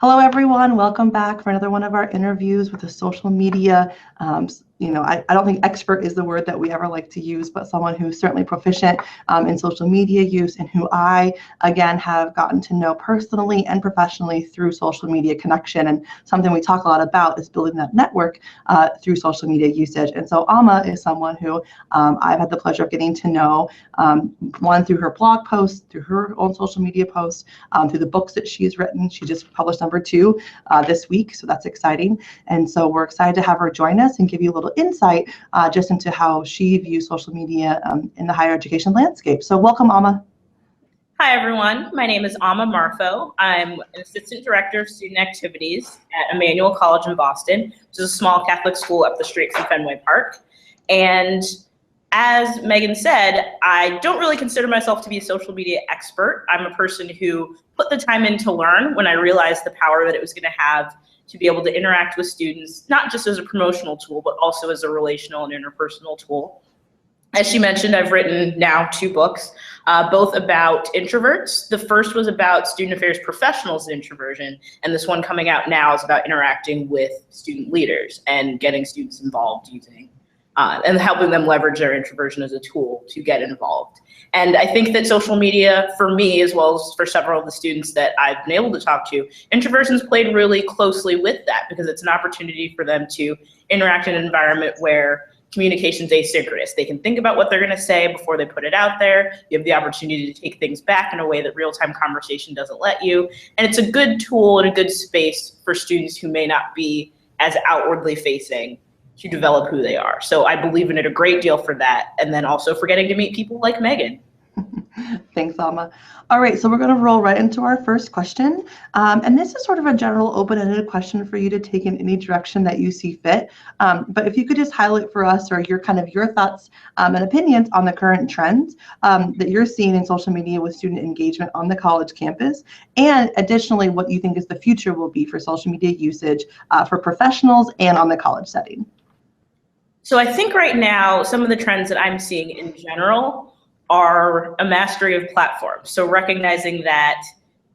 Hello, everyone. Welcome back for another one of our interviews with a social media. I don't think expert is the word that we ever like to use, but someone who's certainly proficient in social media use and who I, again, have gotten to know personally and professionally through social media connection. And something we talk a lot about is building that network through social media usage. And so Amma is someone who I've had the pleasure of getting to know, one through her blog posts, through her own social media posts, through the books that she's written. She just published number 2 this week, so that's exciting. And so we're excited to have her join us and give you a little insight just into how she views social media in the higher education landscape. So welcome, Amma. Hi, everyone. My name is Amma Marfo. I'm an assistant director of student activities at Emmanuel College in Boston, which is a small Catholic school up the street from Fenway Park. And as Megan said, I don't really consider myself to be a social media expert. I'm a person who put the time in to learn when I realized the power that it was going to have to be able to interact with students, not just as a promotional tool, but also as a relational and interpersonal tool. As she mentioned, I've written now 2 books, both about introverts. The first was about student affairs professionals and introversion, and this one coming out now is about interacting with student leaders and getting students involved using and helping them leverage their introversion as a tool to get involved. And I think that social media, for me, as well as for several of the students that I've been able to talk to, introversion's played really closely with that because it's an opportunity for them to interact in an environment where communication's asynchronous. They can think about what they're gonna say before they put it out there. You have the opportunity to take things back in a way that real-time conversation doesn't let you. And it's a good tool and a good space for students who may not be as outwardly facing to develop who they are. So I believe in it a great deal for that, and then also for getting to meet people like Megan. Thanks, Amma. All right, so we're going to roll right into our first question. And this is sort of a general open-ended question for you to take in any direction that you see fit. But if you could just highlight for us or your thoughts and opinions on the current trends that you're seeing in social media with student engagement on the college campus, and additionally, what you think is the future will be for social media usage for professionals and on the college setting. So I think right now, some of the trends that I'm seeing in general are a mastery of platforms. So recognizing that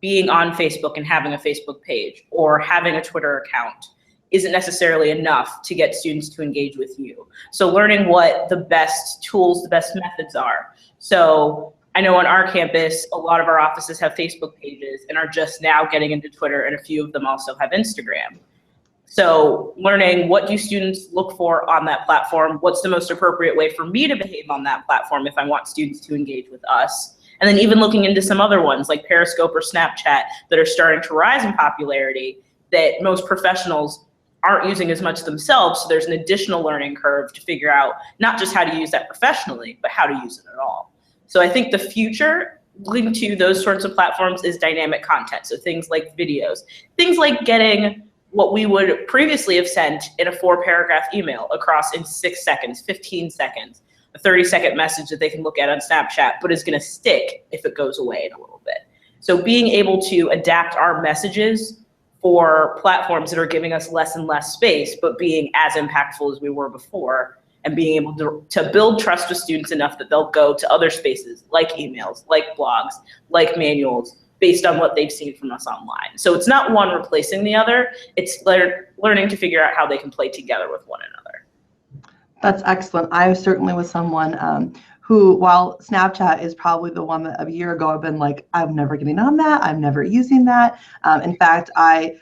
being on Facebook and having a Facebook page or having a Twitter account isn't necessarily enough to get students to engage with you. So learning what the best tools, the best methods are. So I know on our campus, a lot of our offices have Facebook pages and are just now getting into Twitter, and a few of them also have Instagram. So learning what do students look for on that platform, what's the most appropriate way for me to behave on that platform if I want students to engage with us, and then even looking into some other ones like Periscope or Snapchat that are starting to rise in popularity that most professionals aren't using as much themselves, so there's an additional learning curve to figure out not just how to use that professionally, but how to use it at all. So I think the future linked to those sorts of platforms is dynamic content, so things like videos, things like getting what we would previously have sent in a 4-paragraph email across in 6 seconds, 15 seconds, a 30-second message that they can look at on Snapchat, but is gonna stick if it goes away in a little bit. So being able to adapt our messages for platforms that are giving us less and less space, but being as impactful as we were before, and being able to build trust with students enough that they'll go to other spaces like emails, like blogs, like manuals, based on what they've seen from us online. So it's not one replacing the other, it's learning to figure out how they can play together with one another. That's excellent. I certainly was someone who, while Snapchat is probably the one that a year ago I've been like, I'm never getting on that, I'm never using that. In fact, I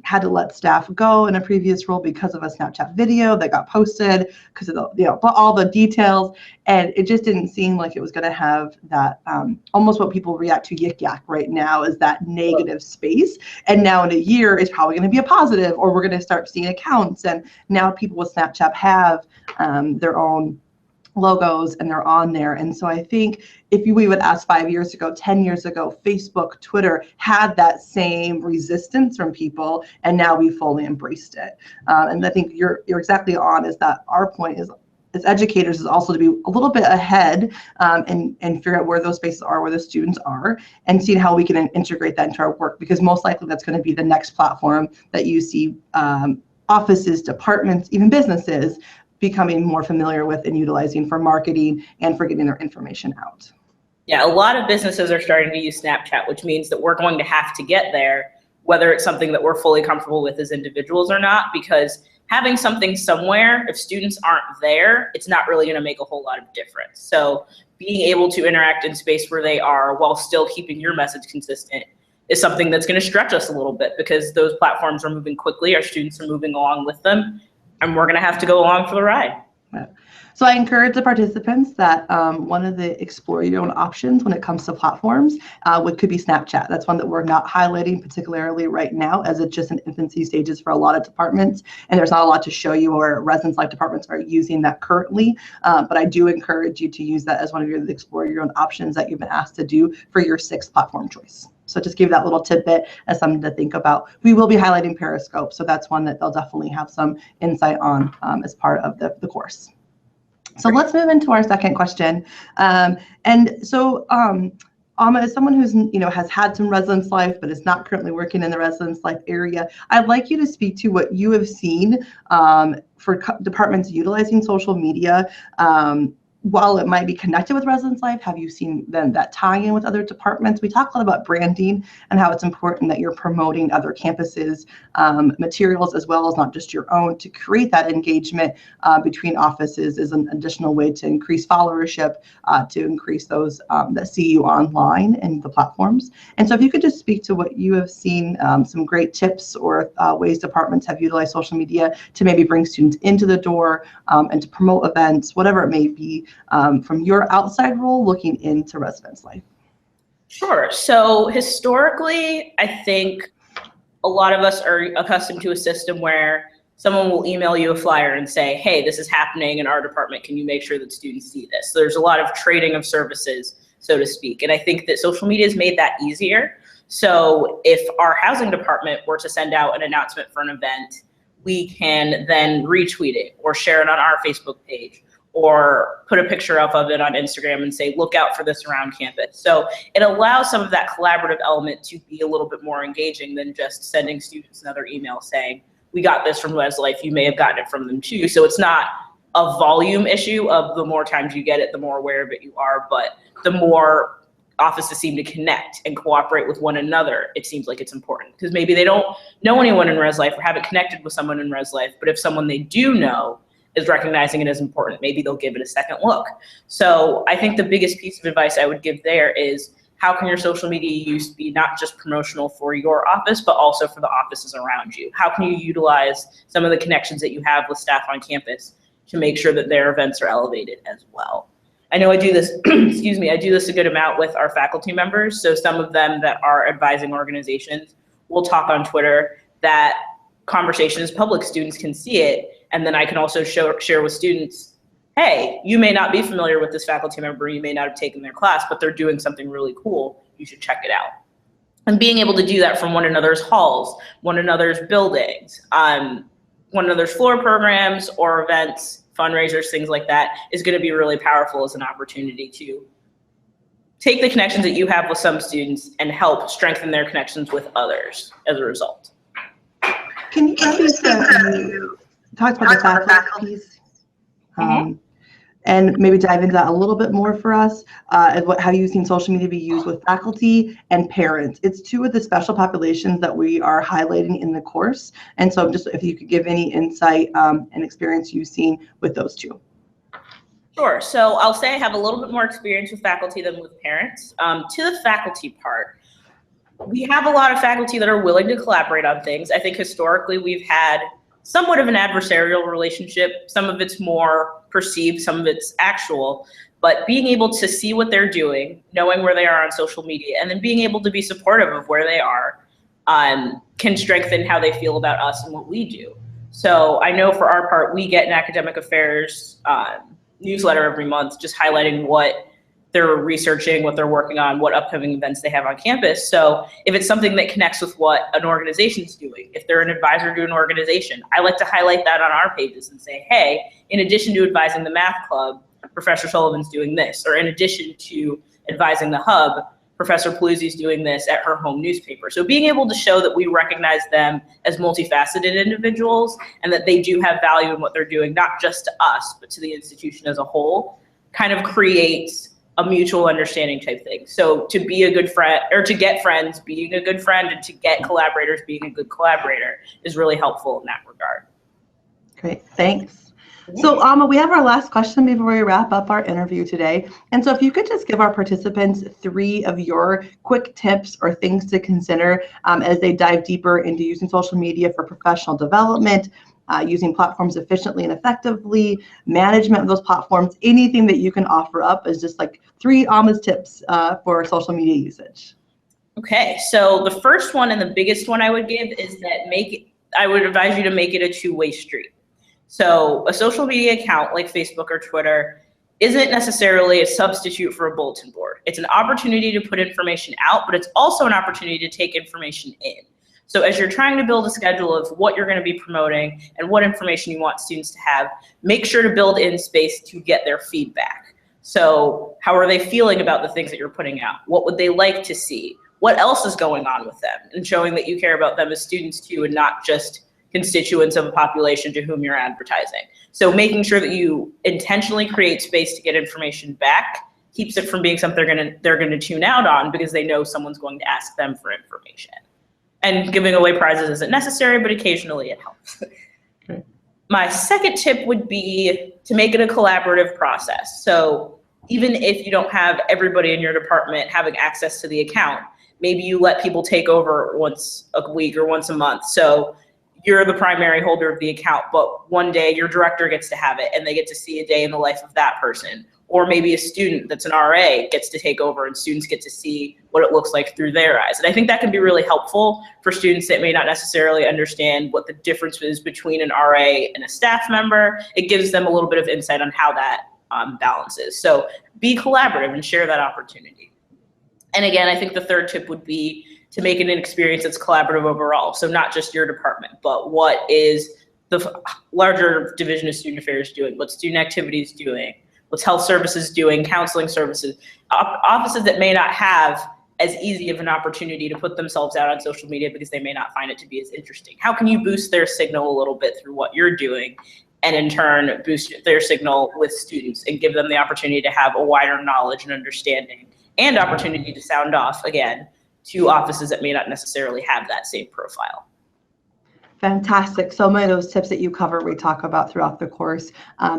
had to let staff go in a previous role because of a Snapchat video that got posted because of the, all the details, and it just didn't seem like it was going to have that almost what people react to yik yak right now is that negative space. And now in a year it's probably going to be a positive, or we're going to start seeing accounts. And now people with Snapchat have their own logos and they're on there. And so I think if we would ask 5 years ago, 10 years ago, Facebook, Twitter had that same resistance from people, and now we fully embraced it. And I think you're exactly on, is that our point is as educators is also to be a little bit ahead and figure out where those spaces are, where the students are, and seeing how we can integrate that into our work, because most likely that's going to be the next platform that you see offices, departments, even businesses becoming more familiar with and utilizing for marketing and for getting their information out. Yeah, a lot of businesses are starting to use Snapchat, which means that we're going to have to get there whether it's something that we're fully comfortable with as individuals or not, because having something somewhere, if students aren't there, it's not really going to make a whole lot of difference. So being able to interact in space where they are while still keeping your message consistent is something that's going to stretch us a little bit, because those platforms are moving quickly, our students are moving along with them, and we're going to have to go along for the ride. Yeah. So I encourage the participants that one of the explore your own options when it comes to platforms could be Snapchat. That's one that we're not highlighting particularly right now, as it's just in infancy stages for a lot of departments, and there's not a lot to show you, or residence life departments are using that currently. But I do encourage you to use that as one of your explore your own options that you've been asked to do for your 6th platform choice. So just give that little tidbit as something to think about. We will be highlighting Periscope, so that's one that they'll definitely have some insight on as part of the course. So let's move into our second question. Amma is someone who's has had some residence life but is not currently working in the residence life area. I'd like you to speak to what you have seen for departments utilizing social media. While it might be connected with residence life, have you seen then that tie in with other departments? We talk a lot about branding and how it's important that you're promoting other campuses' materials as well as not just your own, to create that engagement between offices is an additional way to increase followership, to increase those that see you online and the platforms. And so if you could just speak to what you have seen, some great tips or ways departments have utilized social media to maybe bring students into the door and to promote events, whatever it may be, from your outside role looking into residence life. Sure. So historically, I think a lot of us are accustomed to a system where someone will email you a flyer and say, hey, this is happening in our department. Can you make sure that students see this? So there's a lot of trading of services, so to speak. And I think that social media has made that easier. So if our housing department were to send out an announcement for an event, we can then retweet it or share it on our Facebook page, or put a picture up of it on Instagram and say, look out for this around campus. So it allows some of that collaborative element to be a little bit more engaging than just sending students another email saying, we got this from Res Life, you may have gotten it from them too. So it's not a volume issue of the more times you get it, the more aware of it you are, but the more offices seem to connect and cooperate with one another, it seems like it's important. Because maybe they don't know anyone in Res Life or haven't connected with someone in Res Life, but if someone they do know is recognizing it as important, maybe they'll give it a second look. So I think the biggest piece of advice I would give there is, how can your social media use be not just promotional for your office, but also for the offices around you? How can you utilize some of the connections that you have with staff on campus to make sure that their events are elevated as well? I know I do this, excuse me, I do this a good amount with our faculty members. So some of them that are advising organizations will talk on Twitter. That conversation is public, students can see it. And then I can also share with students, hey, you may not be familiar with this faculty member, you may not have taken their class, but they're doing something really cool, you should check it out. And being able to do that from one another's halls, one another's buildings, one another's floor programs or events, fundraisers, things like that, is going to be really powerful as an opportunity to take the connections that you have with some students and help strengthen their connections with others as a result. Can you talk about the faculty piece? And maybe dive into that a little bit more for us. Have you seen social media be used with faculty and parents? It's two of the special populations that we are highlighting in the course. And so just if you could give any insight and experience you've seen with those two. Sure. So I'll say I have a little bit more experience with faculty than with parents. To the faculty part, we have a lot of faculty that are willing to collaborate on things. I think historically we've had somewhat of an adversarial relationship. Some of it's more perceived, some of it's actual, but being able to see what they're doing, knowing where they are on social media, and then being able to be supportive of where they are can strengthen how they feel about us and what we do. So I know for our part, we get an academic affairs newsletter every month, just highlighting what they're researching, what they're working on, what upcoming events they have on campus. So if it's something that connects with what an organization's doing, if they're an advisor to an organization, I like to highlight that on our pages and say, hey, in addition to advising the math club, Professor Sullivan's doing this, or in addition to advising the hub, Professor Paluzzi's doing this at her home newspaper. So being able to show that we recognize them as multifaceted individuals and that they do have value in what they're doing, not just to us, but to the institution as a whole, kind of creates a mutual understanding type thing. So to be a good friend, or to get friends being a good friend, and to get collaborators being a good collaborator is really helpful in that regard. Great, thanks. So Amma, we have our last question before we wrap up our interview today. And so if you could just give our participants 3 of your quick tips or things to consider as they dive deeper into using social media for professional development, using platforms efficiently and effectively, management of those platforms, anything that you can offer up is just like 3 Amma's tips for social media usage. Okay, so the first one and the biggest one I would give is that I would advise you to make it a two-way street. So a social media account like Facebook or Twitter isn't necessarily a substitute for a bulletin board. It's an opportunity to put information out, but it's also an opportunity to take information in. So as you're trying to build a schedule of what you're going to be promoting and what information you want students to have, make sure to build in space to get their feedback. So how are they feeling about the things that you're putting out? What would they like to see? What else is going on with them? And showing that you care about them as students too, and not just constituents of a population to whom you're advertising. So making sure that you intentionally create space to get information back keeps it from being something they're gonna tune out on because they know someone's going to ask them for information. And giving away prizes isn't necessary, but occasionally it helps. Okay. My second tip would be to make it a collaborative process. So even if you don't have everybody in your department having access to the account, maybe you let people take over once a week or once a month. So you're the primary holder of the account, but one day your director gets to have it and they get to see a day in the life of that person. Or maybe a student that's an RA gets to take over and students get to see what it looks like through their eyes. And I think that can be really helpful for students that may not necessarily understand what the difference is between an RA and a staff member. It gives them a little bit of insight on how that balances. So be collaborative and share that opportunity. And again, I think the third tip would be to make it an experience that's collaborative overall. So not just your department, but what is the larger division of student affairs doing? What student activities doing? What's health services doing? Counseling services? Offices that may not have as easy of an opportunity to put themselves out on social media because they may not find it to be as interesting. How can you boost their signal a little bit through what you're doing, and in turn boost their signal with students and give them the opportunity to have a wider knowledge and understanding and opportunity to sound off, again, to offices that may not necessarily have that same profile. Fantastic. So many of those tips that you cover, we talk about throughout the course,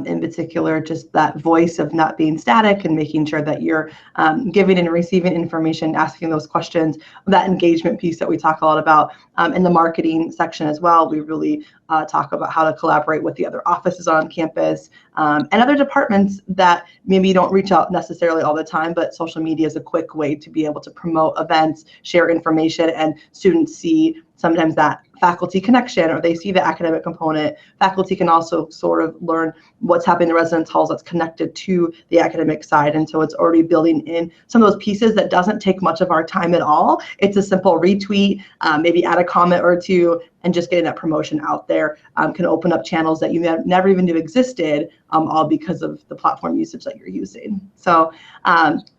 in particular, just that voice of not being static and making sure that you're giving and receiving information, asking those questions, that engagement piece that we talk a lot about in the marketing section as well. We really talk about how to collaborate with the other offices on campus and other departments that maybe you don't reach out necessarily all the time, but social media is a quick way to be able to promote events, share information, and students see sometimes that faculty connection, or they see the academic component. Faculty can also sort of learn what's happening in the residence halls that's connected to the academic side. And so it's already building in some of those pieces that doesn't take much of our time at all. It's a simple retweet, maybe add a comment or two, and just getting that promotion out there can open up channels that you never even knew existed, all because of the platform usage that you're using. So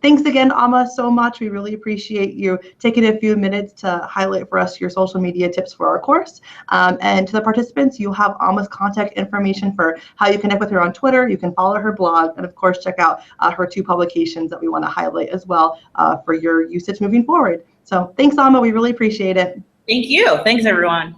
thanks again, Amma, so much. We really appreciate you taking a few minutes to highlight for us your social media tips for our course. And to the participants, you'll have Amma's contact information for how you connect with her on Twitter. You can follow her blog, and of course, check out her 2 publications that we want to highlight as well for your usage moving forward. So thanks, Amma. We really appreciate it. Thank you. Thanks, everyone.